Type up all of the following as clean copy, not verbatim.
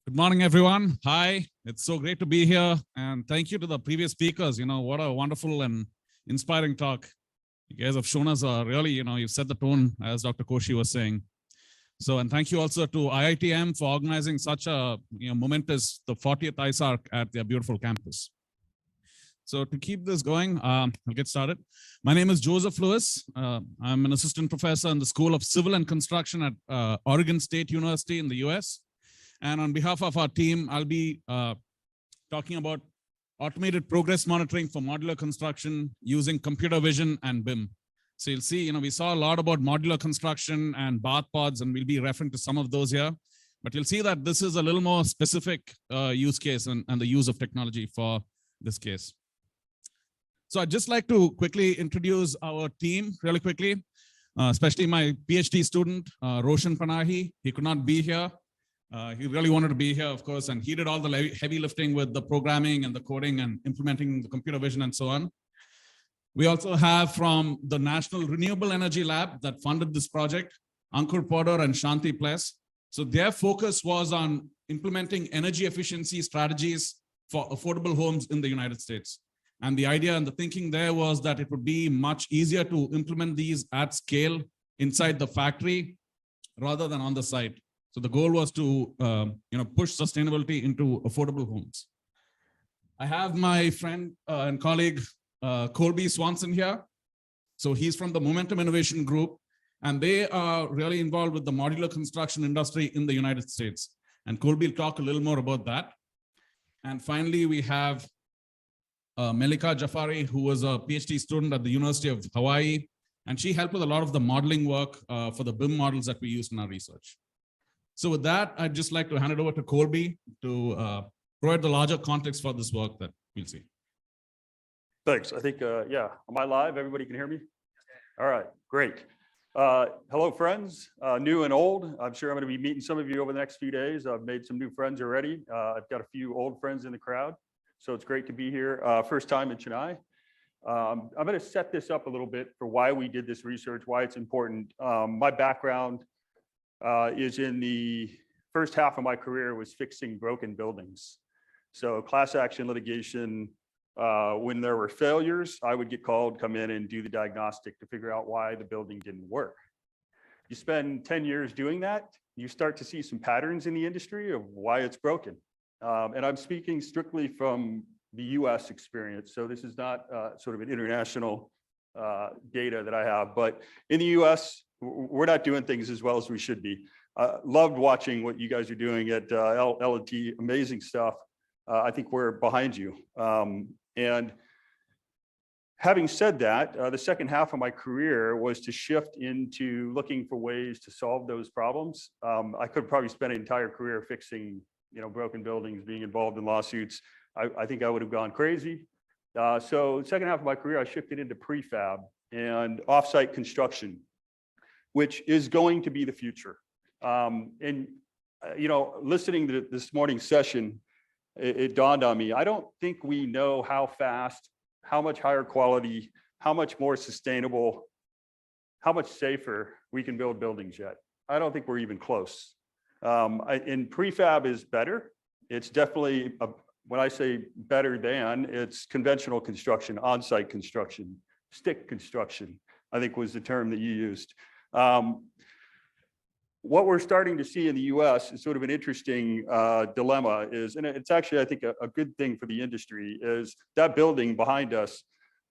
Good morning, everyone. Hi, it's so great to be here. And thank you to the previous speakers. What a wonderful and inspiring talk. You guys have shown us really, you've set the tone, as Dr. Koshi was saying. So, and thank you also to IITM for organizing such a momentous, the 40th ISARC at their beautiful campus. So to keep this going, I'll get started. My name is Joseph Lewis. I'm an assistant professor in the School of Civil and Construction at Oregon State University in the US. And on behalf of our team, I'll be talking about automated progress monitoring for modular construction using computer vision and BIM. So you'll see, we saw a lot about modular construction and bath pods, and we'll be referring to some of those here. But you'll see that this is a little more specific use case and the use of technology for this case. So I'd just like to quickly introduce our team really quickly, especially my PhD student, Roshan Panahi. He could not be here. He really wanted to be here, of course, and he did all the heavy lifting with the programming and the coding and implementing the computer vision and so on. We also have from the National Renewable Energy Lab that funded this project, Ankur and Shanti Pless. So their focus was on implementing energy efficiency strategies for affordable homes in the United States. And the idea and the thinking there was that it would be much easier to implement these at scale inside the factory rather than on the site. So the goal was to push sustainability into affordable homes. I have my friend and colleague, Colby Swanson here. So he's from the Momentum Innovation Group, and they are really involved with the modular construction industry in the United States. And Colby will talk a little more about that. And finally, we have Melika Jafari, who was a PhD student at the University of Hawaii, and she helped with a lot of the modeling work for the BIM models that we used in our research. So with that, I'd just like to hand it over to Colby to provide the larger context for this work that we'll see. Thanks. I think, yeah, am I live? Everybody can hear me? All right, great. Hello, friends, new and old. I'm sure I'm going to be meeting some of you over the next few days. I've made some new friends already. I've got a few old friends in the crowd. So it's great to be here. First time in Chennai. I'm going to set this up a little bit for why we did this research, why it's important. My background is in the first half of my career was fixing broken buildings. So class action litigation, when there were failures, I would get called, come in and do the diagnostic to figure out why the building didn't work. You spend 10 years doing that, you start to see some patterns in the industry of why it's broken. And I'm speaking strictly from the US experience. So this is not sort of an international data that I have, but in the US, we're not doing things as well as we should be. Loved watching what you guys are doing at L&T, amazing stuff. I think we're behind you. And having said that, the second half of my career was to shift into looking for ways to solve those problems. I could probably spend an entire career fixing broken buildings, being involved in lawsuits. I think I would have gone crazy. So second half of my career, I shifted into prefab and offsite construction, which is going to be the future. Listening to this morning's session, it dawned on me, I don't think we know how fast, how much higher quality, how much more sustainable, how much safer we can build buildings yet. I don't think we're even close. And prefab is better. It's definitely, when I say better than, it's conventional construction, on-site construction, stick construction, I think was the term that you used. What we're starting to see in the US is sort of an interesting dilemma is, and it's actually, I think, a good thing for the industry, is that building behind us,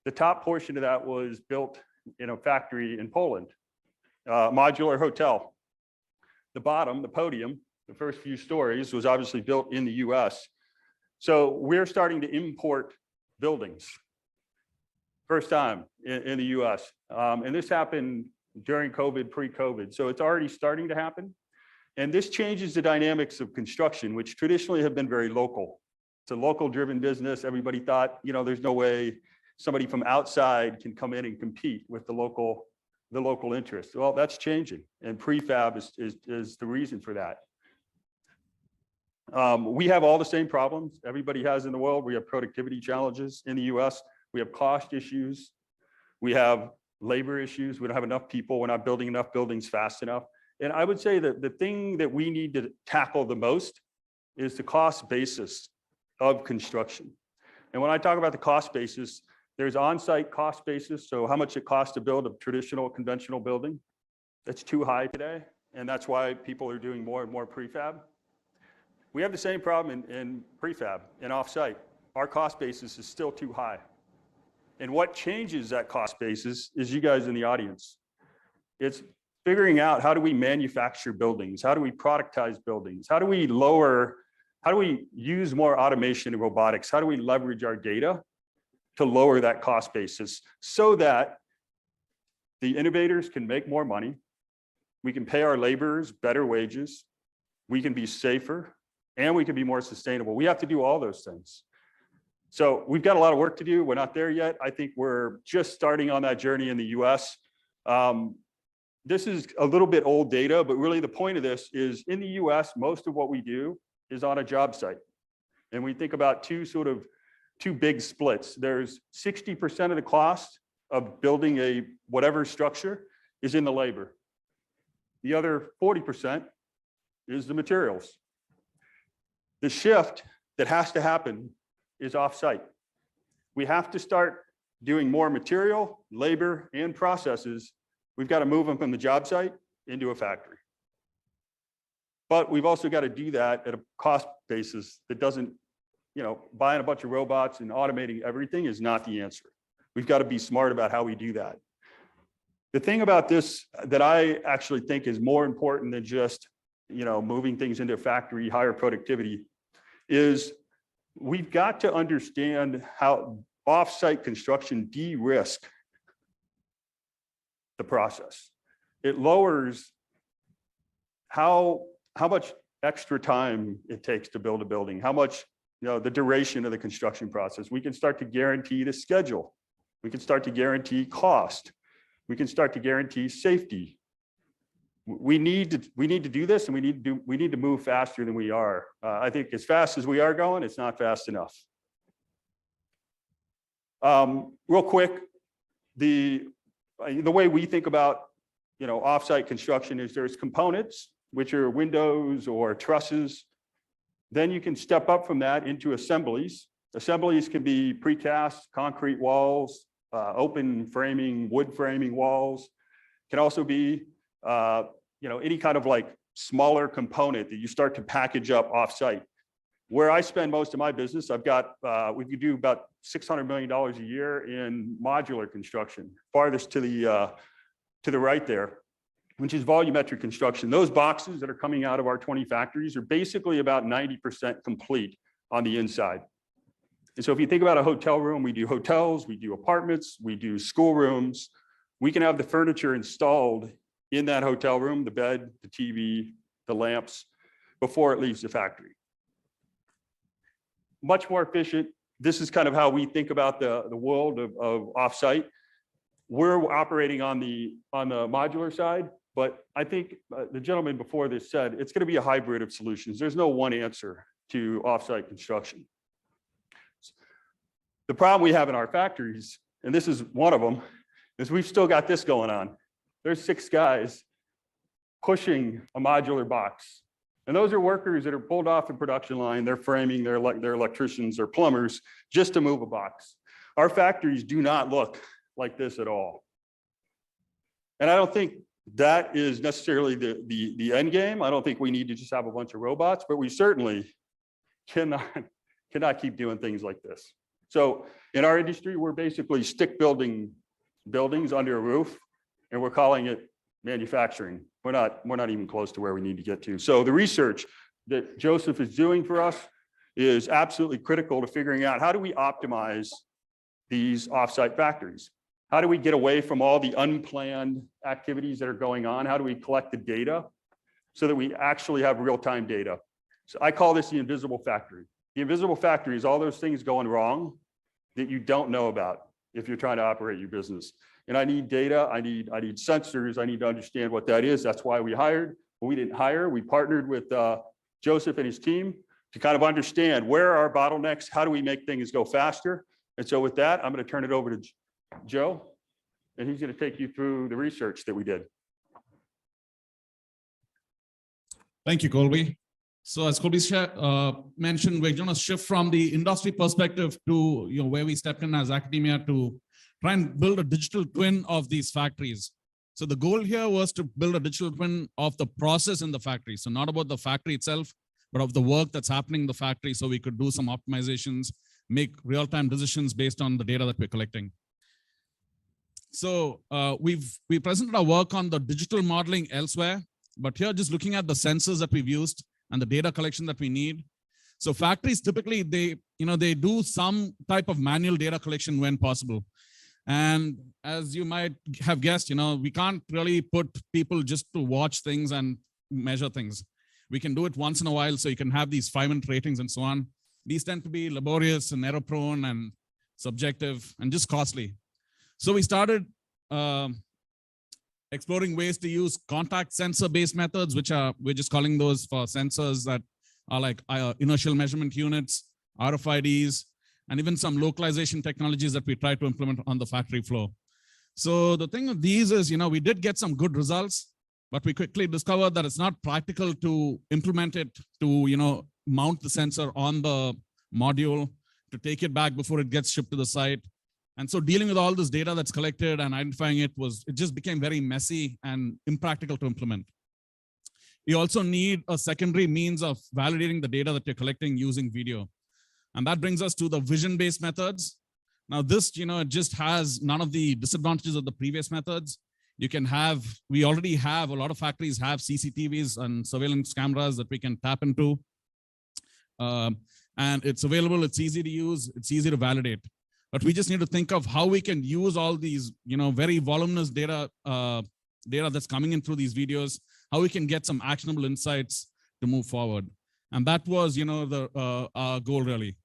the top portion of that was built in a factory in Poland, modular hotel. The bottom, the podium, the first few stories was obviously built in the US. So we're starting to import buildings. First time in the US. And this happened during COVID, pre-COVID. So it's already starting to happen. And this changes the dynamics of construction, which traditionally have been very local. It's a local driven business. Everybody thought, there's no way somebody from outside can come in and compete with the local interest. Well, that's changing. And prefab is the reason for that. We have all the same problems everybody has in the world. We have productivity challenges in the US. We have cost issues. We have labor issues. We don't have enough people. We're not building enough buildings fast enough. And I would say that the thing that we need to tackle the most is the cost basis of construction. And when I talk about the cost basis, there's on-site cost basis, so how much it costs to build a traditional conventional building. That's too high today, and that's why people are doing more and more prefab. We have the same problem in prefab and offsite. Our cost basis is still too high. And what changes that cost basis is you guys in the audience. It's figuring out, how do we manufacture buildings? How do we productize buildings? How do we use more automation and robotics? How do we leverage our data to lower that cost basis so that the innovators can make more money, we can pay our laborers better wages, we can be safer, and we can be more sustainable. We have to do all those things. So we've got a lot of work to do. We're not there yet. I think we're just starting on that journey in the US. This is a little bit old data, but really the point of this is in the US, most of what we do is on a job site. And we think about two big splits. There's 60% of the cost of building a whatever structure is in the labor. The other 40% is the materials. The shift that has to happen is offsite. We have to start doing more material, labor, and processes. We've got to move them from the job site into a factory. But we've also got to do that at a cost basis that doesn't, buying a bunch of robots and automating everything is not the answer. We've got to be smart about how we do that. The thing about this that I actually think is more important than just, moving things into a factory, higher productivity, is we've got to understand how off-site construction de-risk the process. It lowers how much extra time it takes to build a building, how much, the duration of the construction process. We can start to guarantee the schedule. We can start to guarantee cost. We can start to guarantee safety. We need to do this, and we need to move faster than we are. I think as fast as we are going, it's not fast enough. Real quick, the way we think about offsite construction is there's components, which are windows or trusses. Then you can step up from that into assemblies. Assemblies can be precast concrete walls, open framing, wood framing walls. Can also be any kind of like smaller component that you start to package up offsite. Where I spend most of my business, we could do about $600 million a year in modular construction. Farthest to the right there, which is volumetric construction. Those boxes that are coming out of our 20 factories are basically about 90% complete on the inside. And so if you think about a hotel room, we do hotels, we do apartments, we do schoolrooms. We can have the furniture installed in that hotel room, the bed, the TV, the lamps, before it leaves the factory. Much more efficient. This is kind of how we think about the world of offsite. We're operating on the modular side, but I think the gentleman before this said it's going to be a hybrid of solutions. There's no one answer to offsite construction. The problem we have in our factories, and this is one of them, is we've still got this going on. There's 6 guys pushing a modular box. And those are workers that are pulled off the production line. They're framing, they're electricians or plumbers just to move a box. Our factories do not look like this at all. And I don't think that is necessarily the end game. I don't think we need to just have a bunch of robots, but we certainly cannot keep doing things like this. So in our industry, we're basically stick building buildings under a roof, and we're calling it manufacturing. We're not even close to where we need to get to. So the research that Joseph is doing for us is absolutely critical to figuring out how do we optimize these offsite factories? How do we get away from all the unplanned activities that are going on? How do we collect the data so that we actually have real-time data? So I call this the invisible factory. The invisible factory is all those things going wrong that you don't know about if you're trying to operate your business. And I need data, I need sensors, I need to understand what that is. That's why we hired. But we didn't hire, we partnered with Joseph and his team to kind of understand where are our bottlenecks, how do we make things go faster? And so with that, I'm going to turn it over to Joe, and he's going to take you through the research that we did. Thank you, Colby. So as Colby mentioned, we're going to shift from the industry perspective to where we stepped in as academia to try and build a digital twin of these factories. So the goal here was to build a digital twin of the process in the factory. So not about the factory itself, but of the work that's happening in the factory, so we could do some optimizations, make real-time decisions based on the data that we're collecting. So we presented our work on the digital modeling elsewhere, but here just looking at the sensors that we've used and the data collection that we need. So factories typically, they do some type of manual data collection when possible. And as you might have guessed, we can't really put people just to watch things and measure things. We can do it once in a while, so you can have these 5-minute ratings and so on. These tend to be laborious and error-prone and subjective and just costly. So we started exploring ways to use contact sensor-based methods, which we're just calling those for sensors that are like inertial measurement units, RFIDs, and even some localization technologies that we try to implement on the factory floor. So the thing with these is, we did get some good results, but we quickly discovered that it's not practical to implement it to, mount the sensor on the module, to take it back before it gets shipped to the site. And so dealing with all this data that's collected and identifying it just became very messy and impractical to implement. You also need a secondary means of validating the data that you're collecting using video. And that brings us to the vision-based methods. Now this, it just has none of the disadvantages of the previous methods. We already have, a lot of factories have CCTVs and surveillance cameras that we can tap into. And it's available, it's easy to use, it's easy to validate. But we just need to think of how we can use all these, very voluminous data that's coming in through these videos, how we can get some actionable insights to move forward. And that was, our goal really.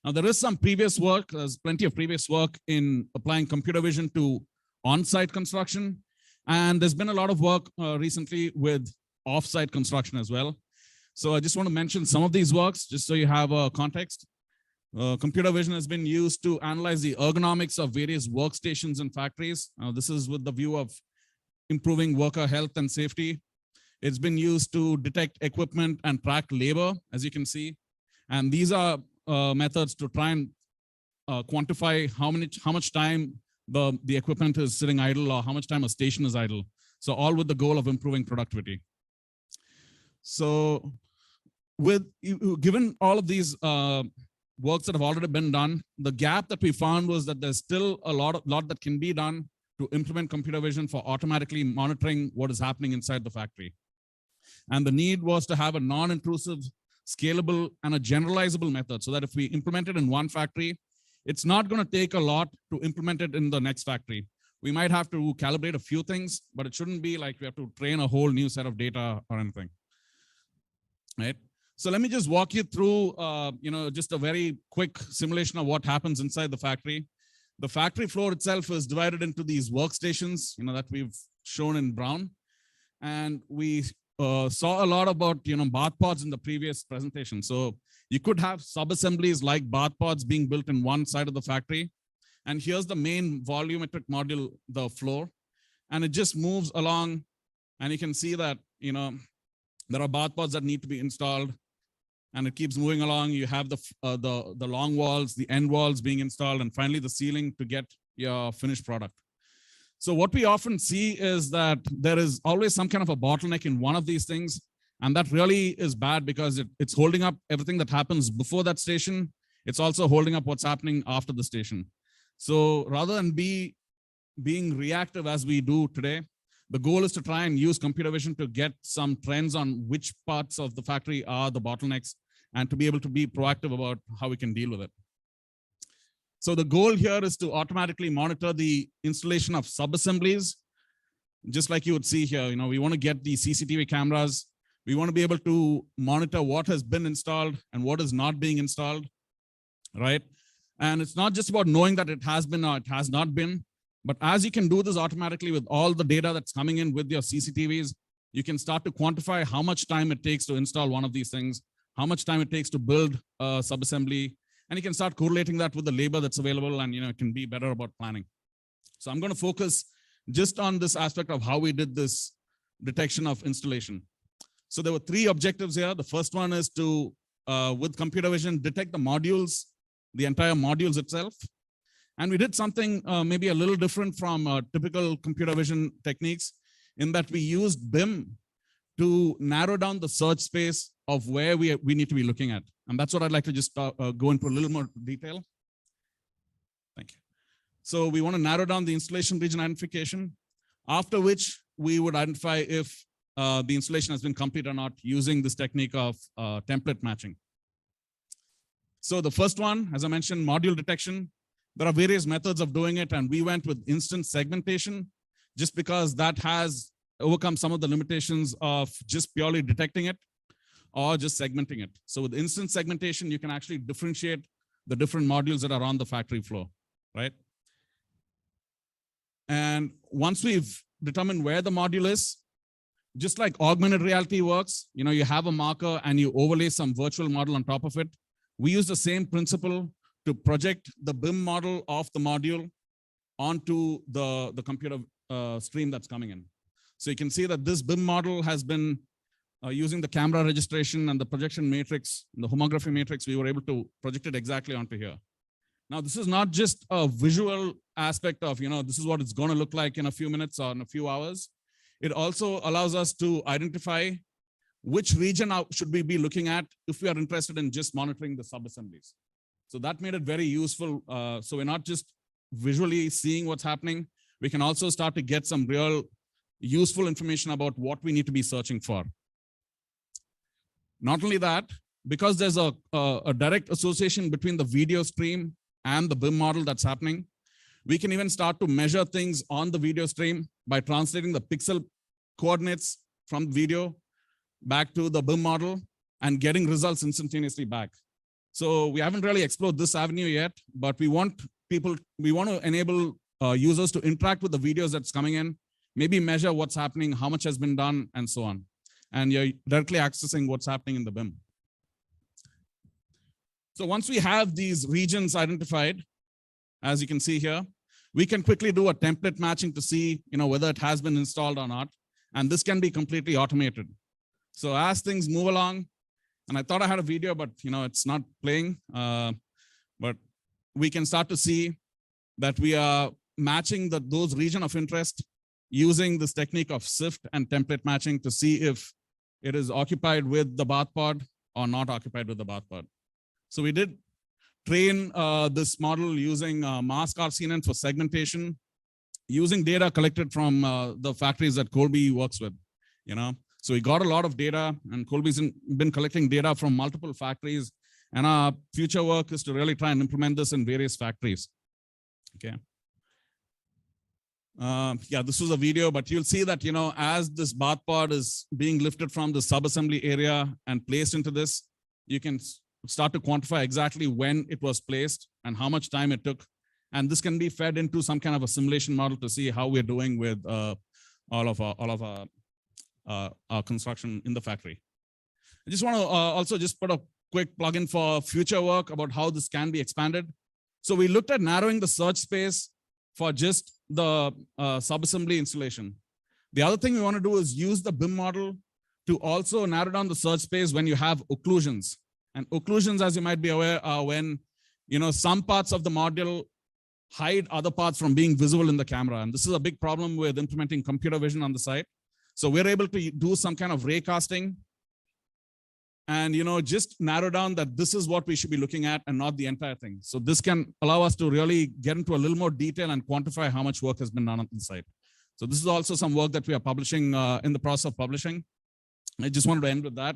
Now there is some previous work, there's plenty of previous work in applying computer vision to on-site construction. And there's been a lot of work recently with off-site construction as well. So I just want to mention some of these works, just so you have a context. Computer vision has been used to analyze the ergonomics of various workstations in factories. This is with the view of improving worker health and safety. It's been used to detect equipment and track labor, as you can see. And these are methods to try and quantify how much time the equipment is sitting idle or how much time a station is idle. So all with the goal of improving productivity. So given all of these works that have already been done, the gap that we found was that there's still a lot that can be done to implement computer vision for automatically monitoring what is happening inside the factory. And the need was to have a non-intrusive, scalable, and a generalizable method so that if we implement it in one factory, it's not going to take a lot to implement it in the next factory. We might have to calibrate a few things, but it shouldn't be like we have to train a whole new set of data or anything. Right? So let me just walk you through, just a very quick simulation of what happens inside the factory. The factory floor itself is divided into these workstations, that we've shown in brown. And we saw a lot about, bath pods in the previous presentation. So you could have sub-assemblies like bath pods being built in one side of the factory. And here's the main volumetric module, the floor. And it just moves along. And you can see that, there are bath pods that need to be installed. And it keeps moving along. You have the long walls, the end walls being installed, and finally the ceiling to get your finished product. So what we often see is that there is always some kind of a bottleneck in one of these things. And that really is bad because it's holding up everything that happens before that station. It's also holding up what's happening after the station. So rather than being reactive as we do today, the goal is to try and use computer vision to get some trends on which parts of the factory are the bottlenecks and to be able to be proactive about how we can deal with it. So the goal here is to automatically monitor the installation of sub-assemblies, just like you would see here. We want to get the CCTV cameras. We want to be able to monitor what has been installed and what is not being installed, right? And it's not just about knowing that it has been or it has not been, but as you can do this automatically with all the data that's coming in with your CCTVs, you can start to quantify how much time it takes to install one of these things, how much time it takes to build a sub-assembly, and you can start correlating that with the labor that's available, and it can be better about planning. So I'm going to focus just on this aspect of how we did this detection of installation. So there were three objectives here. The first one is to, with computer vision, detect the modules, the entire modules itself. And we did something maybe a little different from typical computer vision techniques in that we used BIM to narrow down the search space of where we need to be looking at. And that's what I'd like to just go into a little more detail. Thank you. So we want to narrow down the installation region identification, after which we would identify if the installation has been complete or not using this technique of template matching. So the first one, as I mentioned, module detection. There are various methods of doing it, and we went with instance segmentation just because that has overcome some of the limitations of just purely detecting it or just segmenting it. So with instance segmentation, you can actually differentiate the different modules that are on the factory floor, right? And once we've determined where the module is, just like augmented reality works, you know, you have a marker and you overlay some virtual model on top of it. We use the same principle to project the BIM model of the module onto the computer stream that's coming in. So you can see that this BIM model has been using the camera registration and the projection matrix, the homography matrix, we were able to project it exactly onto here. Now, this is not just a visual aspect of, you know, this is what it's going to look like in a few minutes or in a few hours. It also allows us to identify which region should we be looking at if we are interested in just monitoring the sub-assemblies. So that made it very useful. So we're not just visually seeing what's happening. We can also start to get some real useful information about what we need to be searching for. Not only that, because there's a direct association between the video stream and the BIM model that's happening, we can even start to measure things on the video stream by translating the pixel coordinates from video back to the BIM model and getting results instantaneously back. So we haven't really explored this avenue yet, but we want to enable users to interact with the videos that's coming in, maybe measure what's happening, how much has been done, and so on. And you're directly accessing what's happening in the BIM. So once we have these regions identified, as you can see here, we can quickly do a template matching to see, you know, whether it has been installed or not. And this can be completely automated. So as things move along, and I thought I had a video, but you know, it's not playing, but we can start to see that we are matching those region of interest using this technique of SIFT and template matching to see if it is occupied with the bath pod or not occupied with the bath pod. So we did train this model using mask RCNN for segmentation, using data collected from the factories that Colby works with, you know. So we got a lot of data, and Colby's been collecting data from multiple factories, and our future work is to really try and implement this in various factories. Okay. Yeah, this was a video, but you'll see that, you know, as this bath pod is being lifted from the sub-assembly area and placed into this, you can start to quantify exactly when it was placed and how much time it took. And this can be fed into some kind of a simulation model to see how we're doing with all of our construction in the factory. I just want to also just put a quick plug-in for future work about how this can be expanded. So we looked at narrowing the search space for just the sub-assembly installation. The other thing we want to do is use the BIM model to also narrow down the search space when you have occlusions. And occlusions, as you might be aware, are when, you know, some parts of the module hide other parts from being visible in the camera. And this is a big problem with implementing computer vision on the site. So we're able to do some kind of ray casting and, you know, just narrow down that this is what we should be looking at and not the entire thing. So this can allow us to really get into a little more detail and quantify how much work has been done on the site. So this is also some work that we are publishing in the process of publishing. I just wanted to end with that.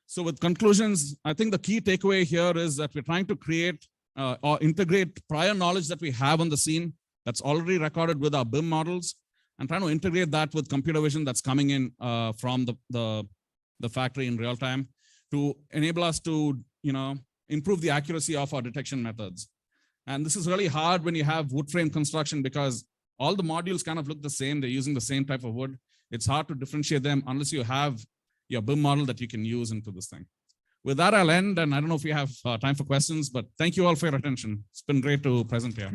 So with conclusions, I think the key takeaway here is that we're trying to create or integrate prior knowledge that we have on the scene that's already recorded with our BIM models, and trying to integrate that with computer vision that's coming in from the factory in real time to enable us to, you know, improve the accuracy of our detection methods. And this is really hard when you have wood frame construction because all the modules kind of look the same. They're using the same type of wood. It's hard to differentiate them unless you have your BIM model that you can use into this thing. With that, I'll end, and I don't know if we have time for questions, but thank you all for your attention. It's been great to present here.